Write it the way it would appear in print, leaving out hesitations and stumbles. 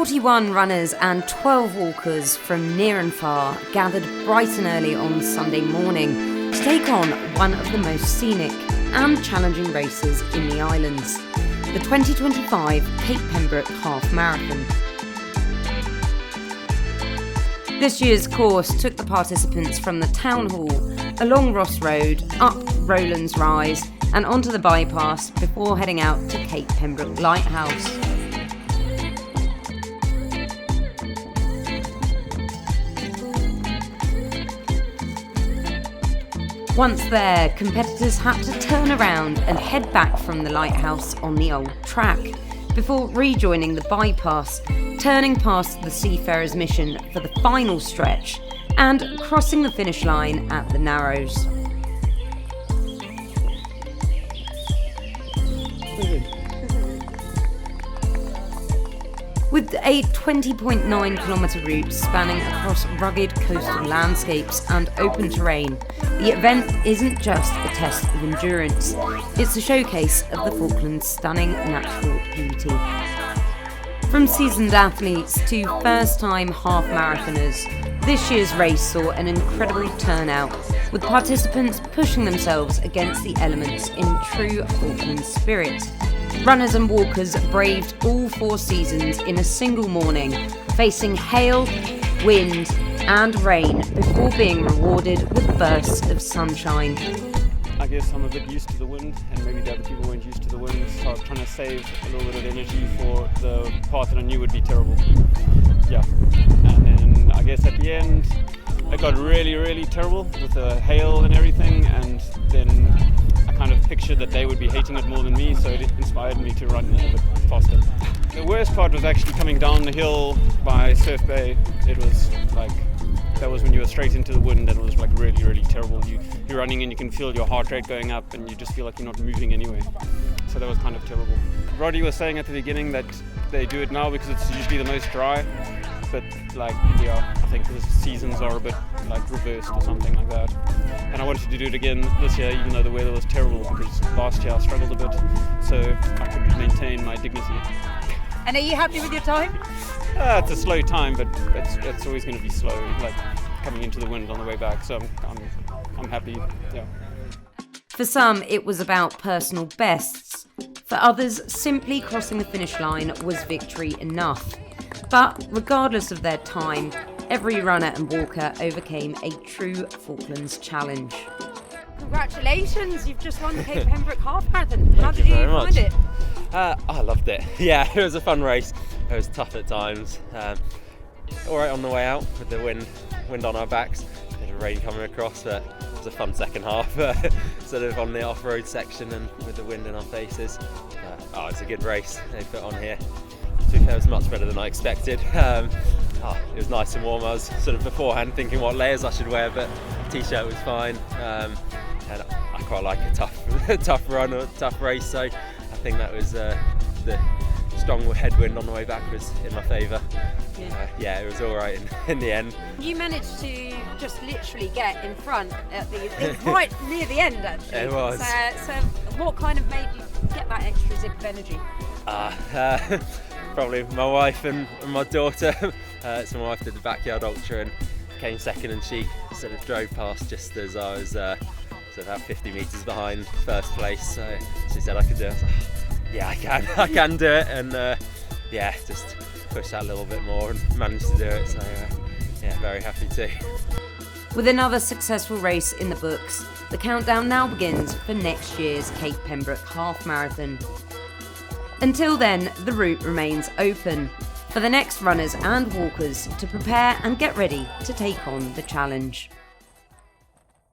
41 runners and 12 walkers from near and far gathered bright and early on Sunday morning to take on one of the most scenic and challenging races in the islands, the 2025 Cape Pembroke Half Marathon. This year's course took the participants from the town hall, along Ross Road, up Rowlands Rise and onto the bypass before heading out to Cape Pembroke Lighthouse. Once there, competitors had to turn around and head back from the lighthouse on the old track, before rejoining the bypass, turning past the Seafarers Mission for the final stretch, and crossing the finish line at the Narrows. With a 20.9-kilometre route spanning across rugged coastal landscapes and open terrain, the event isn't just a test of endurance, it's a showcase of the Falklands' stunning natural beauty. From seasoned athletes to first-time half-marathoners, this year's race saw an incredible turnout, with participants pushing themselves against the elements in true Falklands spirit. Runners and walkers braved all 4 seasons in a single morning, facing hail, wind and rain before being rewarded with bursts of sunshine. I guess I'm a bit used to the wind, and maybe the other people weren't used to the wind, so I was trying to save a little bit of energy for the part that I knew would be terrible. Yeah, and then I guess at the end it got really, really terrible with the hail and everything, and then I kind of pictured that they would be hating it more than me, so it inspired me to run a bit faster. The worst part was actually coming down the hill by Surf Bay. It was like, that was when you were straight into the wind, and it was like really, really terrible. You're running and you can feel your heart rate going up and you just feel like you're not moving anyway. So that was kind of terrible. Roddy was saying at the beginning that they do it now because it's usually the most dry, but like, yeah, I think the seasons are a bit like reversed or something like that. And I wanted to do it again this year, even though the weather was terrible, because last year I struggled a bit, so I could maintain my dignity. And are you happy with your time? It's a slow time, but it's always going to be slow, like coming into the wind on the way back, so I'm happy, yeah. For some, it was about personal bests. For others, simply crossing the finish line was victory enough. But regardless of their time, every runner and walker overcame a true Falklands challenge. Congratulations, you've just won the Cape Pembroke Half Marathon. How did you find it? I loved it. Yeah, it was a fun race. It was tough at times. All right on the way out with the wind on our backs. A bit of rain coming across, but it was a fun second half. Sort of on the off-road section and with the wind in our faces. It's a good race they put on here. It was much better than I expected. It was nice and warm. I was sort of beforehand thinking what layers I should wear, but t-shirt was fine. And I quite like a tough run or a tough race, so I think that was the strong headwind on the way back was in my favour. Yeah, it was all right in the end. You managed to just literally get in front at it was right near the end, actually. It was. So what kind of made you get that extra zip of energy? Probably my wife and my daughter. So my wife did the backyard ultra and came second, and she sort of drove past just as I was sort of about 50 metres behind first place. So she said I could do it. I was like, yeah, I can do it, and just push that a little bit more and managed to do it. So yeah, very happy too. With another successful race in the books, the countdown now begins for next year's Cape Pembroke Half Marathon. Until then, the route remains open for the next runners and walkers to prepare and get ready to take on the challenge.